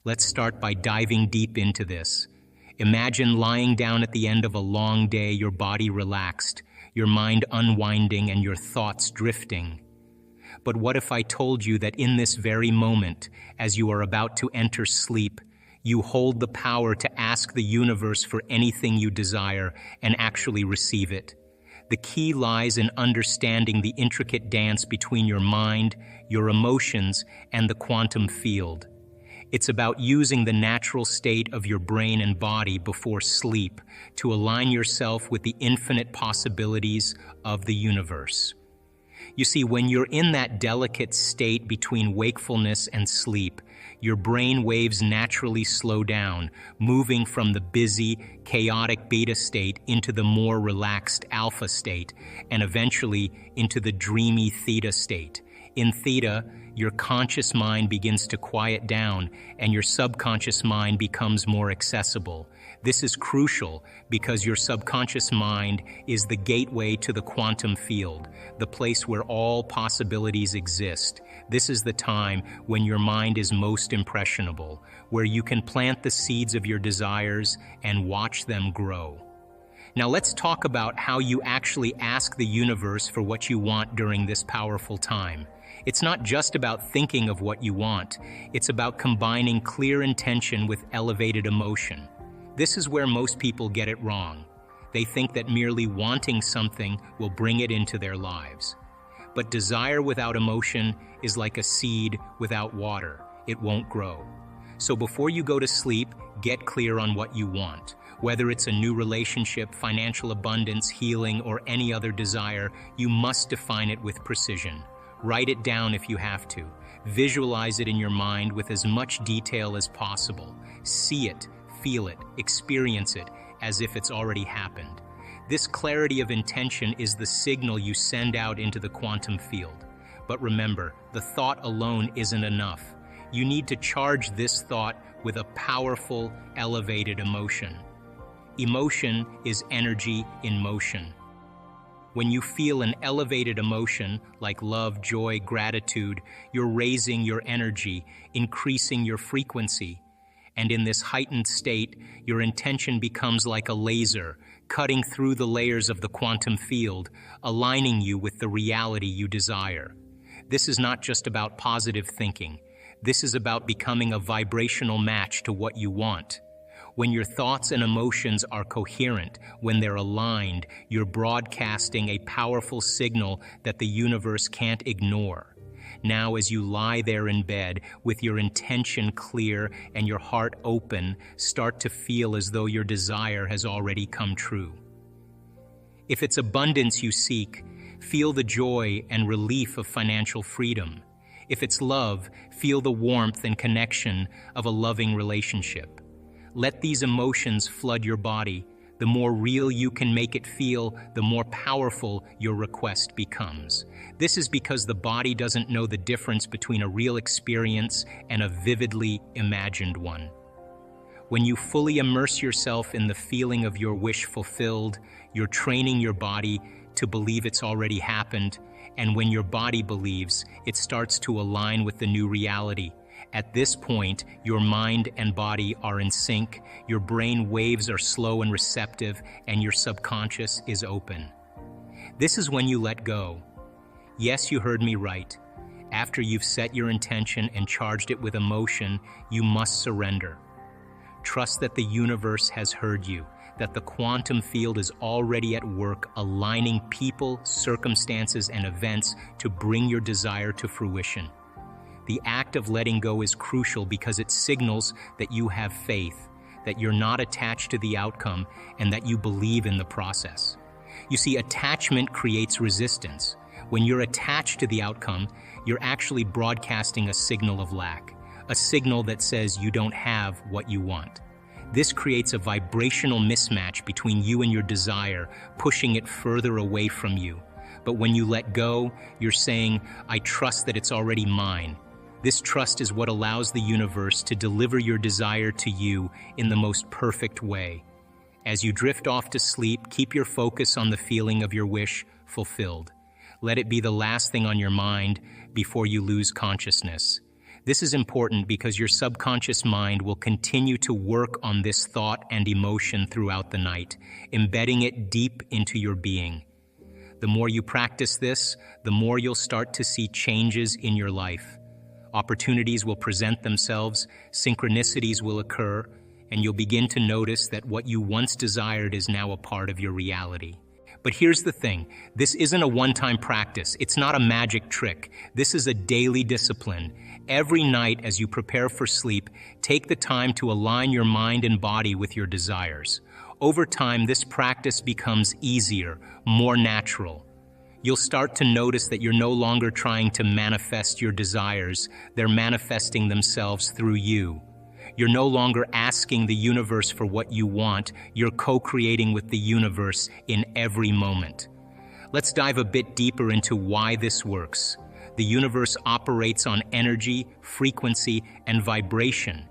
Let's start by diving deep into this. Imagine lying down at the end of a long day, your body relaxed, your mind unwinding, and your thoughts drifting. But what if I told you that in this very moment, as you are about to enter sleep, you hold the power to ask the universe for anything you desire and actually receive it? The key lies in understanding the intricate dance between your mind, your emotions, and the quantum field. It's about using the natural state of your brain and body before sleep to align yourself with the infinite possibilities of the universe. You see, when you're in that delicate state between wakefulness and sleep, your brain waves naturally slow down, moving from the busy, chaotic beta state into the more relaxed alpha state, and eventually into the dreamy theta state. In theta, your conscious mind begins to quiet down and your subconscious mind becomes more accessible. This is crucial because your subconscious mind is the gateway to the quantum field, the place where all possibilities exist. This is the time when your mind is most impressionable, where you can plant the seeds of your desires and watch them grow. Now let's talk about how you actually ask the universe for what you want during this powerful time. It's not just about thinking of what you want, it's about combining clear intention with elevated emotion. This is where most people get it wrong. They think that merely wanting something will bring it into their lives. But desire without emotion is like a seed without water. It won't grow. So before you go to sleep, get clear on what you want. Whether it's a new relationship, financial abundance, healing, or any other desire, you must define it with precision. Write it down if you have to. Visualize it in your mind with as much detail as possible. See it, feel it, experience it as if it's already happened. This clarity of intention is the signal you send out into the quantum field. But remember, the thought alone isn't enough. You need to charge this thought with a powerful, elevated emotion. Emotion is energy in motion. When you feel an elevated emotion like love, joy, gratitude, you're raising your energy, increasing your frequency. And in this heightened state, your intention becomes like a laser, cutting through the layers of the quantum field, aligning you with the reality you desire. This is not just about positive thinking. This is about becoming a vibrational match to what you want. When your thoughts and emotions are coherent, when they're aligned, you're broadcasting a powerful signal that the universe can't ignore. Now, as you lie there in bed, with your intention clear and your heart open, start to feel as though your desire has already come true. If it's abundance you seek, feel the joy and relief of financial freedom. If it's love, feel the warmth and connection of a loving relationship. Let these emotions flood your body. The more real you can make it feel, the more powerful your request becomes. This is because the body doesn't know the difference between a real experience and a vividly imagined one. When you fully immerse yourself in the feeling of your wish fulfilled, you're training your body to believe it's already happened, and when your body believes, it starts to align with the new reality. At this point, your mind and body are in sync, your brain waves are slow and receptive, and your subconscious is open. This is when you let go. Yes, you heard me right. After you've set your intention and charged it with emotion, you must surrender. Trust that the universe has heard you, that the quantum field is already at work aligning people, circumstances, and events to bring your desire to fruition. The act of letting go is crucial because it signals that you have faith, that you're not attached to the outcome, and that you believe in the process. You see, attachment creates resistance. When you're attached to the outcome, you're actually broadcasting a signal of lack, a signal that says you don't have what you want. This creates a vibrational mismatch between you and your desire, pushing it further away from you. But when you let go, you're saying, I trust that it's already mine. This trust is what allows the universe to deliver your desire to you in the most perfect way. As you drift off to sleep, keep your focus on the feeling of your wish fulfilled. Let it be the last thing on your mind before you lose consciousness. This is important because your subconscious mind will continue to work on this thought and emotion throughout the night, embedding it deep into your being. The more you practice this, the more you'll start to see changes in your life. Opportunities will present themselves, synchronicities will occur, and you'll begin to notice that what you once desired is now a part of your reality. But here's the thing, this isn't a one-time practice. It's not a magic trick. This is a daily discipline. Every night as you prepare for sleep, take the time to align your mind and body with your desires. Over time, this practice becomes easier, more natural. You'll start to notice that you're no longer trying to manifest your desires. They're manifesting themselves through you. You're no longer asking the universe for what you want. You're co-creating with the universe in every moment. Let's dive a bit deeper into why this works. The universe operates on energy, frequency, and vibration.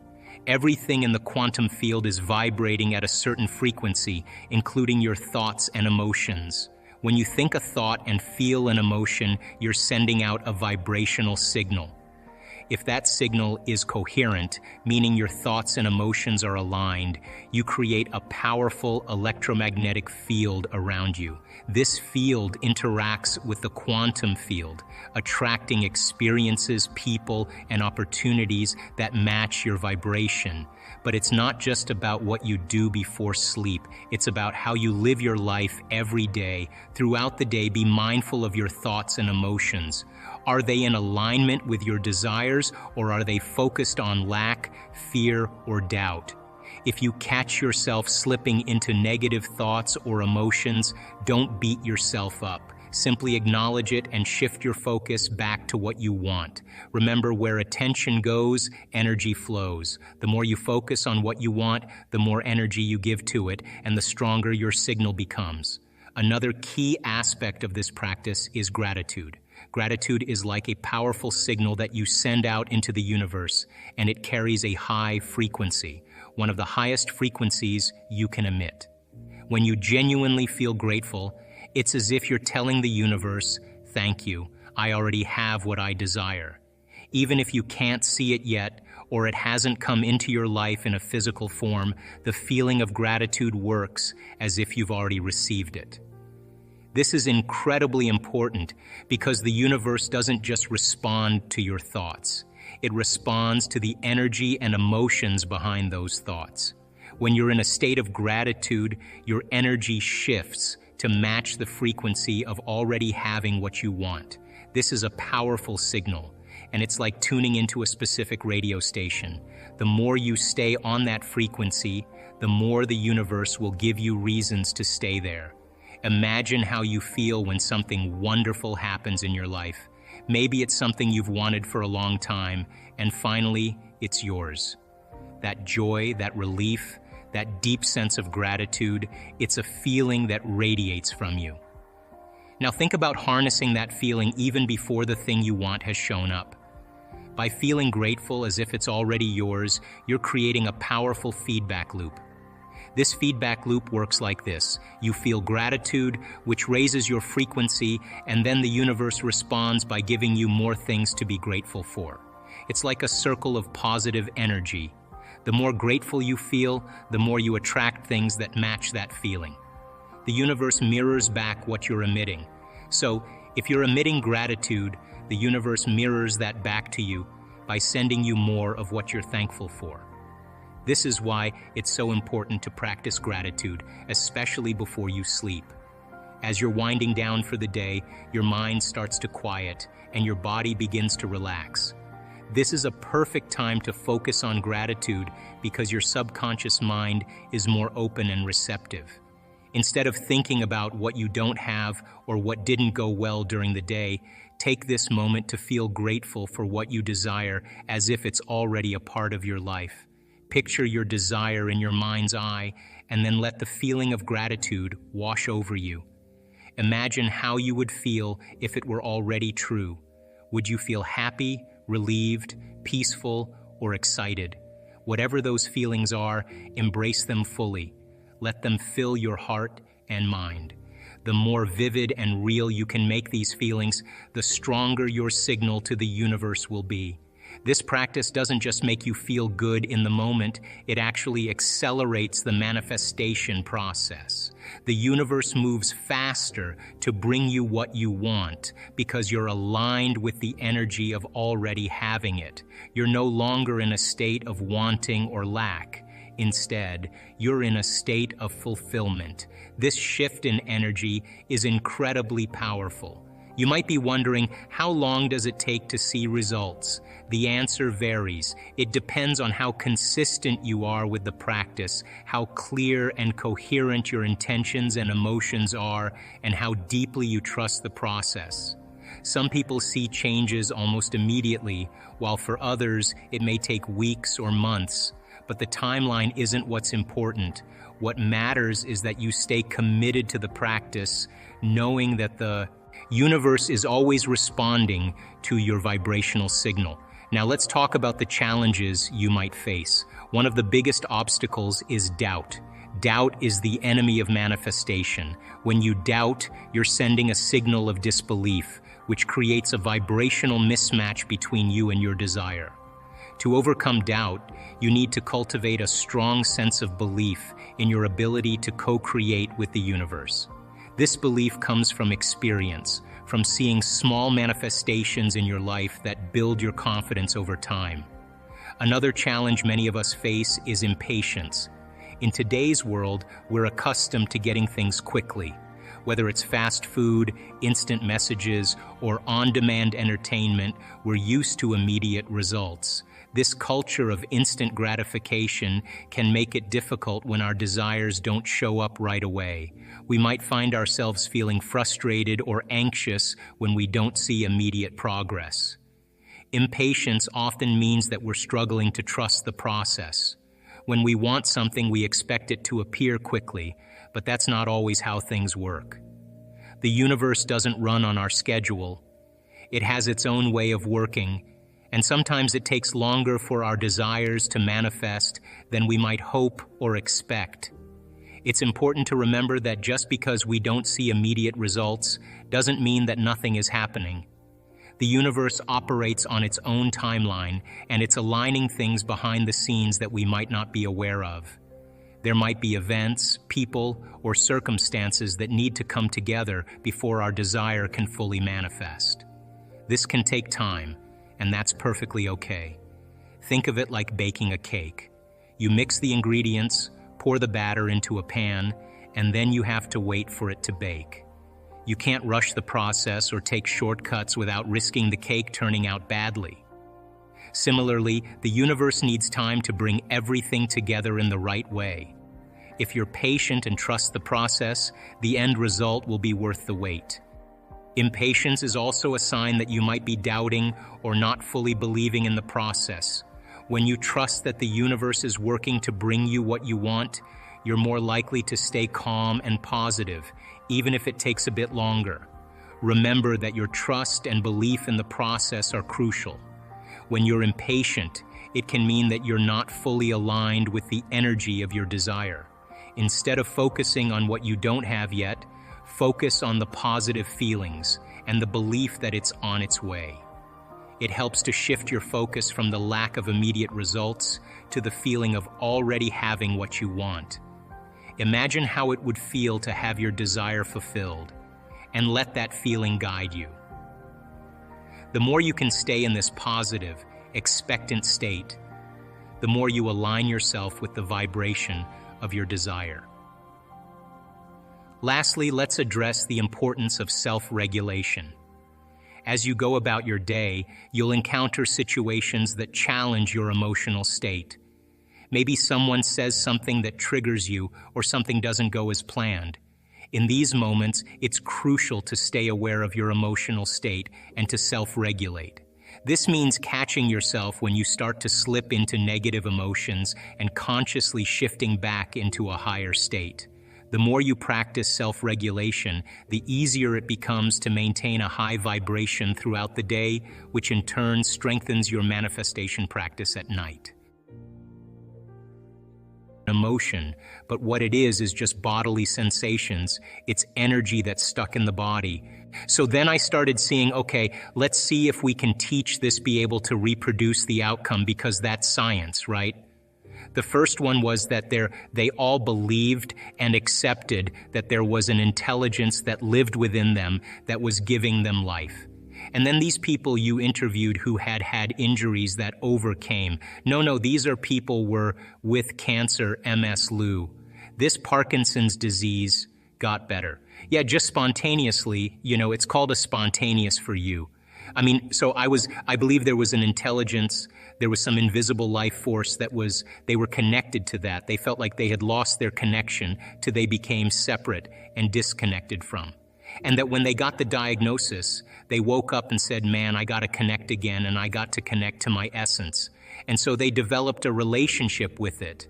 Everything in the quantum field is vibrating at a certain frequency, including your thoughts and emotions. When you think a thought and feel an emotion, you're sending out a vibrational signal. If that signal is coherent, meaning your thoughts and emotions are aligned, you create a powerful electromagnetic field around you. This field interacts with the quantum field, attracting experiences, people, and opportunities that match your vibration. But it's not just about what you do before sleep. It's about how you live your life every day. Throughout the day, be mindful of your thoughts and emotions. Are they in alignment with your desires, or are they focused on lack, fear, or doubt? If you catch yourself slipping into negative thoughts or emotions, don't beat yourself up. Simply acknowledge it and shift your focus back to what you want. Remember, where attention goes, energy flows. The more you focus on what you want, the more energy you give to it, and the stronger your signal becomes. Another key aspect of this practice is gratitude. Gratitude is like a powerful signal that you send out into the universe, and it carries a high frequency, one of the highest frequencies you can emit. When you genuinely feel grateful, it's as if you're telling the universe, "Thank you, I already have what I desire." Even if you can't see it yet, or it hasn't come into your life in a physical form, the feeling of gratitude works as if you've already received it. This is incredibly important because the universe doesn't just respond to your thoughts. It responds to the energy and emotions behind those thoughts. When you're in a state of gratitude, your energy shifts to match the frequency of already having what you want. This is a powerful signal, and it's like tuning into a specific radio station. The more you stay on that frequency, the more the universe will give you reasons to stay there. Imagine how you feel when something wonderful happens in your life. Maybe it's something you've wanted for a long time, and finally, it's yours. That joy, that relief, that deep sense of gratitude, it's a feeling that radiates from you. Now think about harnessing that feeling even before the thing you want has shown up. By feeling grateful as if it's already yours, you're creating a powerful feedback loop. This feedback loop works like this. You feel gratitude, which raises your frequency, and then the universe responds by giving you more things to be grateful for. It's like a circle of positive energy. The more grateful you feel, the more you attract things that match that feeling. The universe mirrors back what you're emitting. So, if you're emitting gratitude, the universe mirrors that back to you by sending you more of what you're thankful for. This is why it's so important to practice gratitude, especially before you sleep. As you're winding down for the day, your mind starts to quiet and your body begins to relax. This is a perfect time to focus on gratitude because your subconscious mind is more open and receptive. Instead of thinking about what you don't have or what didn't go well during the day, take this moment to feel grateful for what you desire as if it's already a part of your life. Picture your desire in your mind's eye and then let the feeling of gratitude wash over you. Imagine how you would feel if it were already true. Would you feel happy, relieved, peaceful, or excited? Whatever those feelings are, embrace them fully. Let them fill your heart and mind. The more vivid and real you can make these feelings, the stronger your signal to the universe will be. This practice doesn't just make you feel good in the moment, it actually accelerates the manifestation process. The universe moves faster to bring you what you want because you're aligned with the energy of already having it. You're no longer in a state of wanting or lack. Instead, you're in a state of fulfillment. This shift in energy is incredibly powerful. You might be wondering, how long does it take to see results? The answer varies. It depends on how consistent you are with the practice, how clear and coherent your intentions and emotions are, and how deeply you trust the process. Some people see changes almost immediately, while for others, it may take weeks or months. But the timeline isn't what's important. What matters is that you stay committed to the practice, knowing that the universe is always responding to your vibrational signal. Now let's talk about the challenges you might face. One of the biggest obstacles is doubt. Doubt is the enemy of manifestation. When you doubt, you're sending a signal of disbelief, which creates a vibrational mismatch between you and your desire. To overcome doubt, you need to cultivate a strong sense of belief in your ability to co-create with the universe. This belief comes from experience, from seeing small manifestations in your life that build your confidence over time. Another challenge many of us face is impatience. In today's world, we're accustomed to getting things quickly. Whether it's fast food, instant messages, or on-demand entertainment, we're used to immediate results. This culture of instant gratification can make it difficult when our desires don't show up right away. We might find ourselves feeling frustrated or anxious when we don't see immediate progress. Impatience often means that we're struggling to trust the process. When we want something, we expect it to appear quickly, but that's not always how things work. The universe doesn't run on our schedule. It has its own way of working, and sometimes it takes longer for our desires to manifest than we might hope or expect. It's important to remember that just because we don't see immediate results doesn't mean that nothing is happening. The universe operates on its own timeline, and it's aligning things behind the scenes that we might not be aware of. There might be events, people, or circumstances that need to come together before our desire can fully manifest. This can take time, and that's perfectly okay. Think of it like baking a cake. You mix the ingredients, pour the batter into a pan, and then you have to wait for it to bake. You can't rush the process or take shortcuts without risking the cake turning out badly. Similarly, the universe needs time to bring everything together in the right way. If you're patient and trust the process, the end result will be worth the wait. Impatience is also a sign that you might be doubting or not fully believing in the process. When you trust that the universe is working to bring you what you want, you're more likely to stay calm and positive, even if it takes a bit longer. Remember that your trust and belief in the process are crucial. When you're impatient, it can mean that you're not fully aligned with the energy of your desire. Instead of focusing on what you don't have yet, focus on the positive feelings and the belief that it's on its way. It helps to shift your focus from the lack of immediate results to the feeling of already having what you want. Imagine how it would feel to have your desire fulfilled, and let that feeling guide you. The more you can stay in this positive, expectant state, the more you align yourself with the vibration of your desire. Lastly, let's address the importance of self-regulation. As you go about your day, you'll encounter situations that challenge your emotional state. Maybe someone says something that triggers you, or something doesn't go as planned. In these moments, it's crucial to stay aware of your emotional state and to self-regulate. This means catching yourself when you start to slip into negative emotions and consciously shifting back into a higher state. The more you practice self-regulation, the easier it becomes to maintain a high vibration throughout the day, which in turn strengthens your manifestation practice at night. Emotion, but what it is just bodily sensations. It's energy that's stuck in the body, So then I started seeing, okay, let's see if we can teach this be able to reproduce the outcome, because that's science, right? The first one was that they all believed and accepted that there was an intelligence that lived within them that was giving them life. And then these people you interviewed who had had injuries that overcame. No, these are people were with cancer, MS, Lou. This Parkinson's disease got better. Yeah, just spontaneously, it's called a spontaneous for you. I mean, so I believe there was an intelligence, there was some invisible life force they were connected to that. They felt like they had lost their connection till they became separate and disconnected from. And that when they got the diagnosis, they woke up and said, man, I got to connect again, and I got to connect to my essence. And so they developed a relationship with it.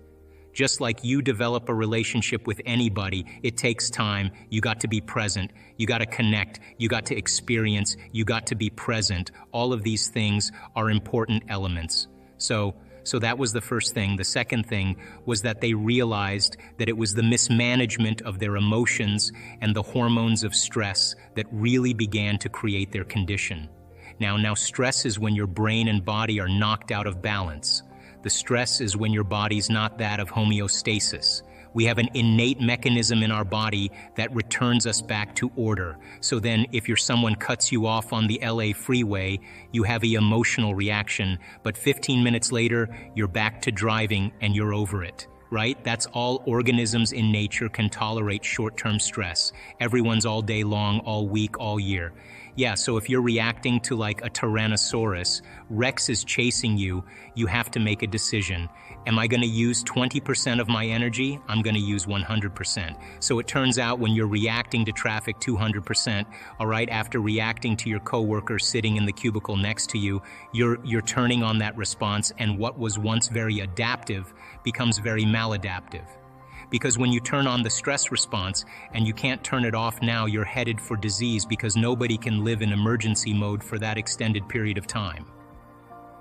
Just like you develop a relationship with anybody, it takes time. You got to be present. You got to connect. You got to experience. You got to be present. All of these things are important elements. So that was the first thing. The second thing was that they realized that it was the mismanagement of their emotions and the hormones of stress that really began to create their condition. Now stress is when your brain and body are knocked out of balance. The stress is when your body's not that of homeostasis. We have an innate mechanism in our body that returns us back to order. So then if someone cuts you off on the LA freeway, you have an emotional reaction, but 15 minutes later, you're back to driving and you're over it, right? That's all organisms in nature can tolerate short-term stress. Everyone's all day long, all week, all year. Yeah, so if you're reacting to like a Tyrannosaurus, Rex is chasing you, you have to make a decision. Am I going to use 20% of my energy? I'm going to use 100%. So it turns out when you're reacting to traffic 200%, all right, after reacting to your coworker sitting in the cubicle next to you, you're turning on that response, and what was once very adaptive becomes very maladaptive. Because when you turn on the stress response and you can't turn it off now, you're headed for disease, because nobody can live in emergency mode for that extended period of time.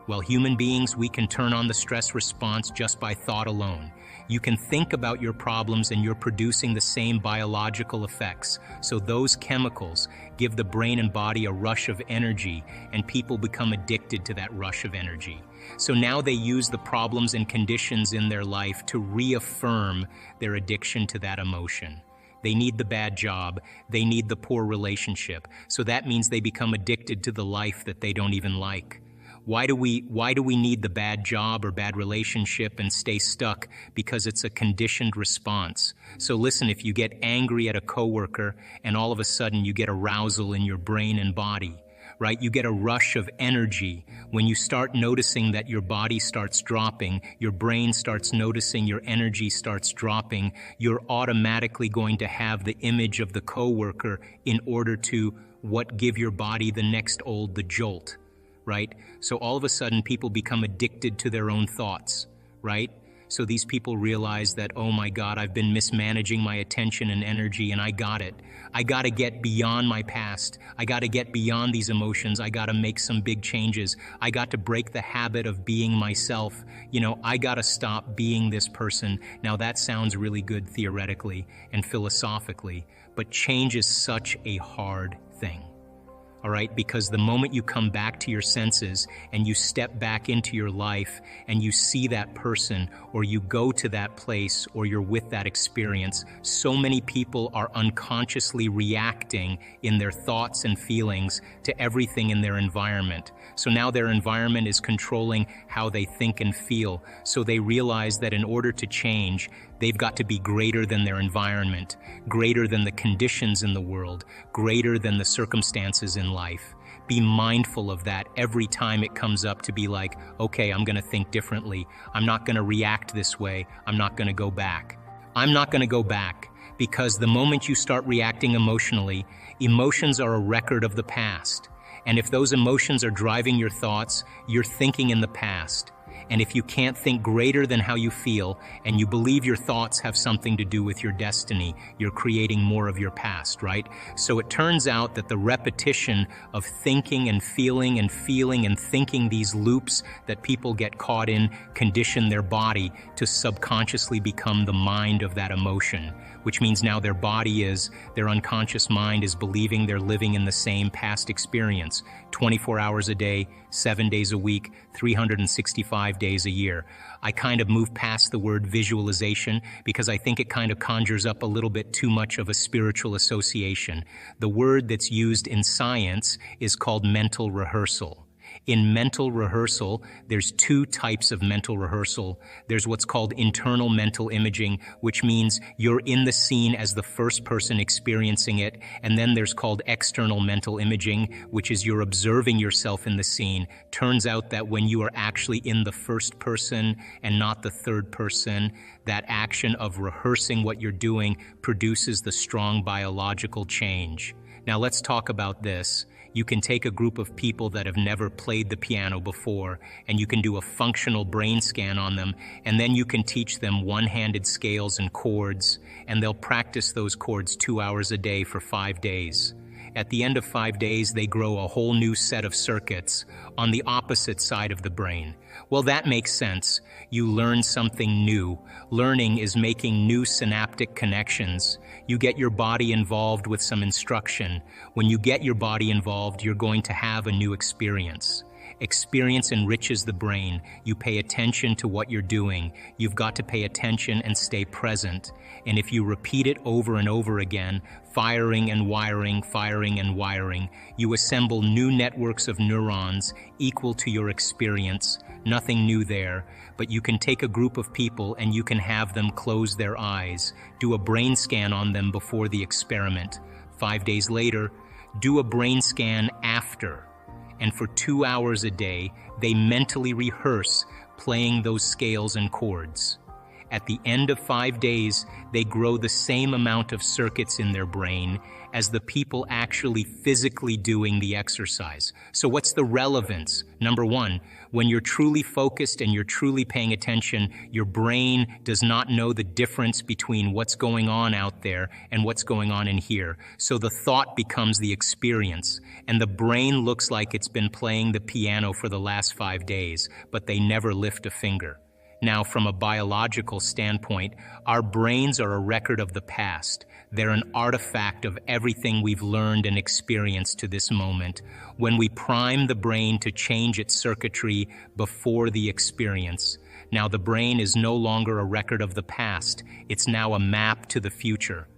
Well, human beings, we can turn on the stress response just by thought alone. You can think about your problems and you're producing the same biological effects. So those chemicals give the brain and body a rush of energy, and people become addicted to that rush of energy. So now they use the problems and conditions in their life to reaffirm their addiction to that emotion. They need the bad job, they need the poor relationship. So that means they become addicted to the life that they don't even like. Why do we need the bad job or bad relationship and stay stuck? Because it's a conditioned response. So listen, if you get angry at a coworker and all of a sudden you get arousal in your brain and body, right? You get a rush of energy. When you start noticing that your body starts dropping, your brain starts noticing your energy starts dropping, you're automatically going to have the image of the coworker in order to give your body the jolt. Right? So all of a sudden people become addicted to their own thoughts, right? So these people realize that, oh my God, I've been mismanaging my attention and energy, and I got it. I got to get beyond my past. I got to get beyond these emotions. I got to make some big changes. I got to break the habit of being myself. I got to stop being this person. Now that sounds really good theoretically and philosophically, but change is such a hard thing. All right, because the moment you come back to your senses and you step back into your life and you see that person, or you go to that place, or you're with that experience, so many people are unconsciously reacting in their thoughts and feelings to everything in their environment. So now their environment is controlling how they think and feel. So they realize that in order to change, they've got to be greater than their environment, greater than the conditions in the world, greater than the circumstances in life. Be mindful of that every time it comes up, to be like, okay, I'm going to think differently. I'm not going to react this way. I'm not going to go back. I'm not going to go back, because the moment you start reacting emotionally, emotions are a record of the past. And if those emotions are driving your thoughts, you're thinking in the past. And if you can't think greater than how you feel, and you believe your thoughts have something to do with your destiny, you're creating more of your past, right? So it turns out that the repetition of thinking and feeling and feeling and thinking, these loops that people get caught in, condition their body to subconsciously become the mind of that emotion, which means now their unconscious mind is believing they're living in the same past experience, 24 hours a day, 7 days a week, 365 days a year. I kind of move past the word visualization because I think it kind of conjures up a little bit too much of a spiritual association. The word that's used in science is called mental rehearsal. In mental rehearsal, there's two types of mental rehearsal. There's what's called internal mental imaging, which means you're in the scene as the first person experiencing it. And then there's called external mental imaging, which is you're observing yourself in the scene. Turns out that when you are actually in the first person and not the third person, that action of rehearsing what you're doing produces the strong biological change. Now let's talk about this. You can take a group of people that have never played the piano before, and you can do a functional brain scan on them, and then you can teach them one-handed scales and chords, and they'll practice those chords 2 hours a day for 5 days. At the end of 5 days, they grow a whole new set of circuits on the opposite side of the brain. Well, that makes sense. You learn something new. Learning is making new synaptic connections. You get your body involved with some instruction. When you get your body involved, you're going to have a new experience. Experience enriches the brain. You pay attention to what you're doing. You've got to pay attention and stay present. And if you repeat it over and over again, firing and wiring, you assemble new networks of neurons equal to your experience. Nothing new there, but you can take a group of people and you can have them close their eyes. Do a brain scan on them before the experiment. 5 days later, do a brain scan after. And for 2 hours a day, they mentally rehearse playing those scales and chords. At the end of 5 days, they grow the same amount of circuits in their brain as the people actually physically doing the exercise. So what's the relevance? Number one, when you're truly focused and you're truly paying attention, your brain does not know the difference between what's going on out there and what's going on in here. So the thought becomes the experience, and the brain looks like it's been playing the piano for the last 5 days, but they never lift a finger. Now, from a biological standpoint, our brains are a record of the past. They're an artifact of everything we've learned and experienced to this moment. When we prime the brain to change its circuitry before the experience, now the brain is no longer a record of the past. It's now a map to the future.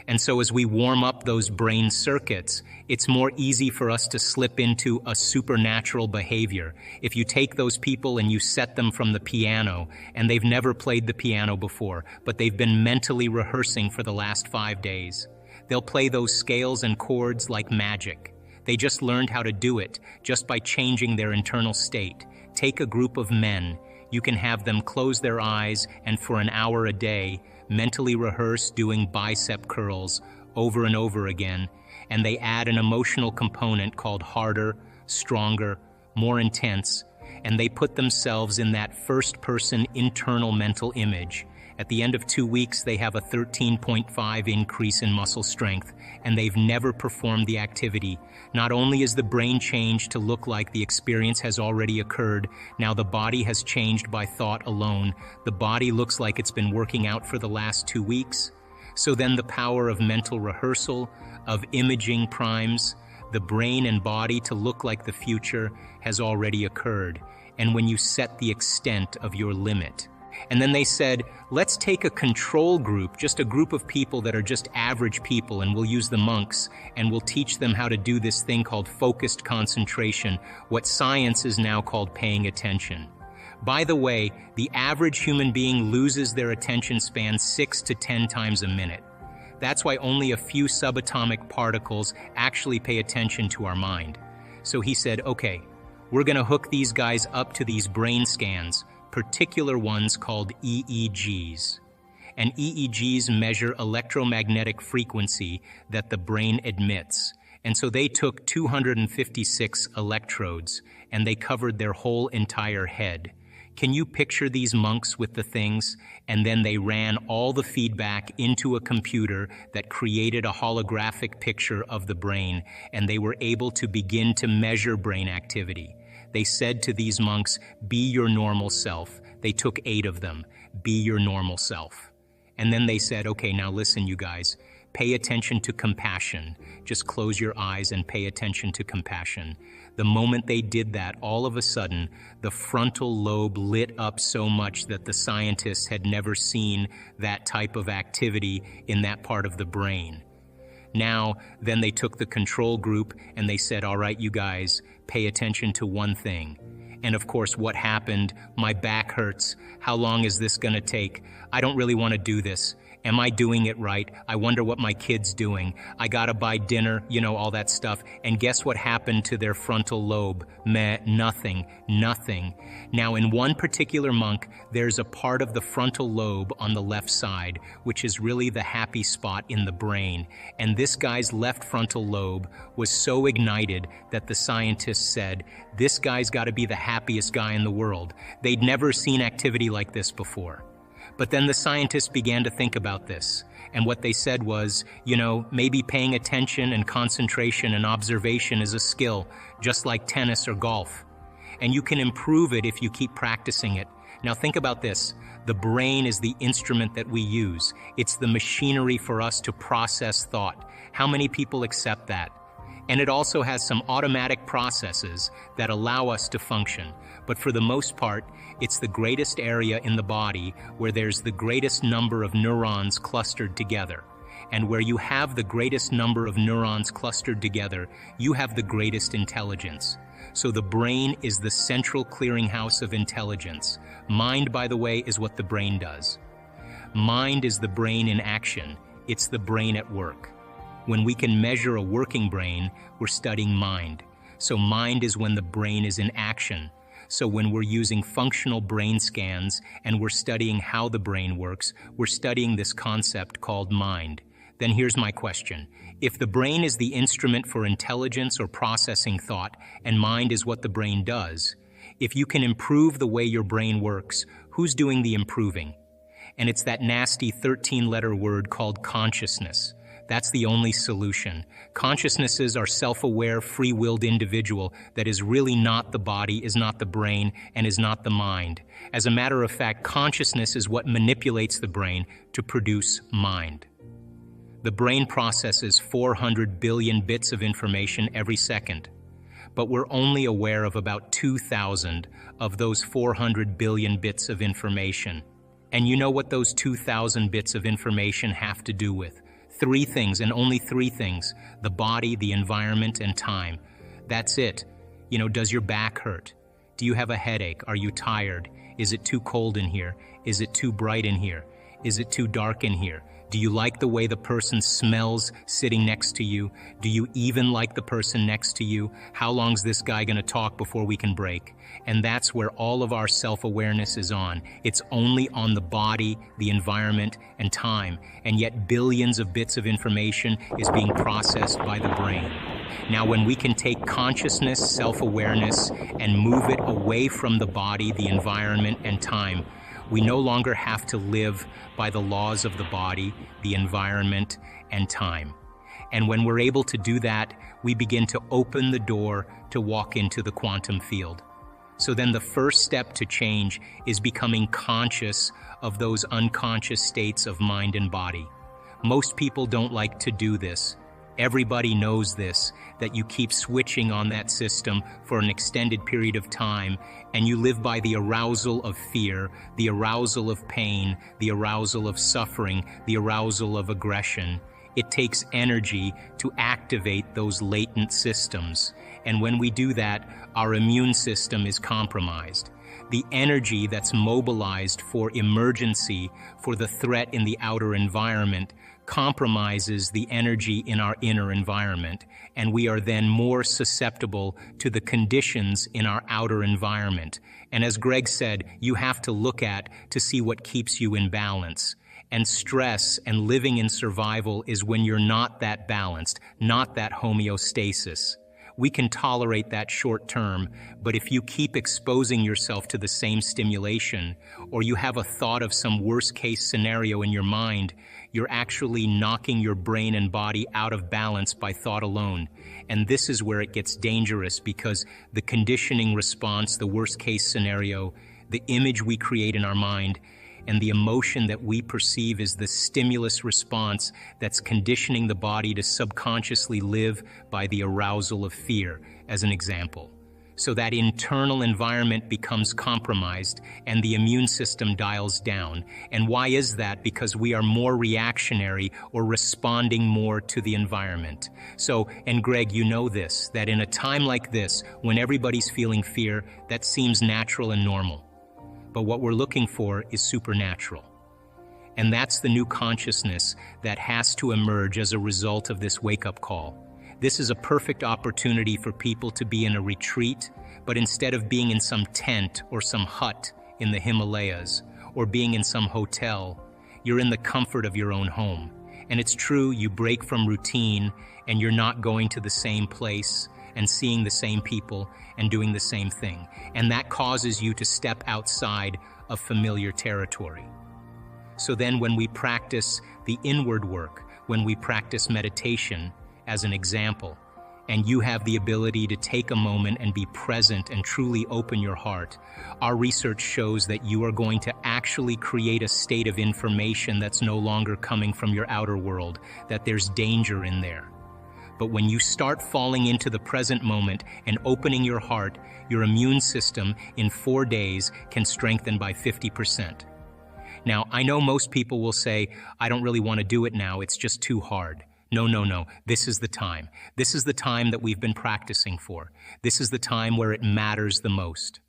And so as we warm up those brain circuits, it's more easy for us to slip into a supernatural behavior. If you take those people and you set them from the piano, and they've never played the piano before, but they've been mentally rehearsing for the last 5 days, they'll play those scales and chords like magic. They just learned how to do it just by changing their internal state. Take a group of men. You can have them close their eyes and for an hour a day, mentally rehearse doing bicep curls over and over again, and they add an emotional component called harder, stronger, more intense, and they put themselves in that first-person internal mental image. At the end of 2 weeks, they have a 13.5 increase in muscle strength, and they've never performed the activity. Not only is the brain changed to look like the experience has already occurred, now the body has changed by thought alone. The body looks like it's been working out for the last 2 weeks. So then the power of mental rehearsal, of imaging primes, the brain and body to look like the future has already occurred. And when you set the extent of your limit. And then they said, let's take a control group, just a group of people that are just average people, and we'll use the monks, and we'll teach them how to do this thing called focused concentration, what science is now called paying attention. By the way, the average human being loses their attention span 6 to 10 times a minute. That's why only a few subatomic particles actually pay attention to our mind. So he said, okay, we're going to hook these guys up to these brain scans, particular ones called EEGs. And EEGs measure electromagnetic frequency that the brain emits. And so they took 256 electrodes and they covered their whole entire head. Can you picture these monks with the things? And then they ran all the feedback into a computer that created a holographic picture of the brain, and they were able to begin to measure brain activity. They said to these monks, "Be your normal self." They took 8 of them. Be your normal self. And then they said, okay, now listen, you guys, pay attention to compassion. Just close your eyes and pay attention to compassion. The moment they did that, all of a sudden, the frontal lobe lit up so much that the scientists had never seen that type of activity in that part of the brain. Now, then they took the control group and they said, all right, you guys, pay attention to one thing. And of course, what happened? My back hurts. How long is this gonna take? I don't really want to do this. Am I doing it right? I wonder what my kid's doing. I gotta buy dinner, all that stuff. And guess what happened to their frontal lobe? Meh, nothing. Now, in one particular monk, there's a part of the frontal lobe on the left side, which is really the happy spot in the brain. And this guy's left frontal lobe was so ignited that the scientists said, this guy's gotta be the happiest guy in the world. They'd never seen activity like this before. But then the scientists began to think about this. And what they said was, maybe paying attention and concentration and observation is a skill, just like tennis or golf. And you can improve it if you keep practicing it. Now think about this. The brain is the instrument that we use. It's the machinery for us to process thought. How many people accept that? And it also has some automatic processes that allow us to function. But for the most part, it's the greatest area in the body where there's the greatest number of neurons clustered together. And where you have the greatest number of neurons clustered together, you have the greatest intelligence. So the brain is the central clearinghouse of intelligence. Mind, by the way, is what the brain does. Mind is the brain in action. It's the brain at work. When we can measure a working brain, we're studying mind. So mind is when the brain is in action. So when we're using functional brain scans and we're studying how the brain works, we're studying this concept called mind. Then here's my question. If the brain is the instrument for intelligence or processing thought, and mind is what the brain does, if you can improve the way your brain works, who's doing the improving? And it's that nasty 13-letter word called consciousness. That's the only solution. Consciousness is our self-aware, free-willed individual that is really not the body, is not the brain, and is not the mind. As a matter of fact, consciousness is what manipulates the brain to produce mind. The brain processes 400 billion bits of information every second, but we're only aware of about 2,000 of those 400 billion bits of information. And you know what those 2,000 bits of information have to do with? 3 things, and only 3 things: the body, the environment, and time. That's it. Does your back hurt? Do you have a headache? Are you tired? Is it too cold in here? Is it too bright in here? Is it too dark in here? Do you like the way the person smells sitting next to you? Do you even like the person next to you? How long's this guy gonna talk before we can break? And that's where all of our self-awareness is on. It's only on the body, the environment, and time. And yet billions of bits of information is being processed by the brain. Now, when we can take consciousness, self-awareness, and move it away from the body, the environment, and time, we no longer have to live by the laws of the body, the environment, and time. And when we're able to do that, we begin to open the door to walk into the quantum field. So then the first step to change is becoming conscious of those unconscious states of mind and body. Most people don't like to do this. Everybody knows this, that you keep switching on that system for an extended period of time, and you live by the arousal of fear, the arousal of pain, the arousal of suffering, the arousal of aggression. It takes energy to activate those latent systems. And when we do that, our immune system is compromised. The energy that's mobilized for emergency, for the threat in the outer environment, compromises the energy in our inner environment, and we are then more susceptible to the conditions in our outer environment. And as Greg said, you have to look at to see what keeps you in balance. And stress and living in survival is when you're not that balanced, not that homeostasis. we can tolerate that short term, but if you keep exposing yourself to the same stimulation, or you have a thought of some worst-case scenario in your mind, you're actually knocking your brain and body out of balance by thought alone. And this is where it gets dangerous, because the conditioning response, the worst-case scenario, the image we create in our mind, and the emotion that we perceive is the stimulus response that's conditioning the body to subconsciously live by the arousal of fear, as an example. So that internal environment becomes compromised and the immune system dials down. And why is that? Because we are more reactionary or responding more to the environment. So, and Greg, you know this, that in a time like this, when everybody's feeling fear, that seems natural and normal. But what we're looking for is supernatural. And that's the new consciousness that has to emerge as a result of this wake-up call. This is a perfect opportunity for people to be in a retreat, but instead of being in some tent or some hut in the Himalayas, or being in some hotel, you're in the comfort of your own home. And it's true, you break from routine, and you're not going to the same place, and seeing the same people and doing the same thing. And that causes you to step outside of familiar territory. So then when we practice the inward work, when we practice meditation, as an example, and you have the ability to take a moment and be present and truly open your heart, our research shows that you are going to actually create a state of information that's no longer coming from your outer world, that there's danger in there. But when you start falling into the present moment and opening your heart, your immune system in 4 days can strengthen by 50%. Now, I know most people will say, I don't really want to do it now, it's just too hard. No. This is the time. This is the time that we've been practicing for. This is the time where it matters the most.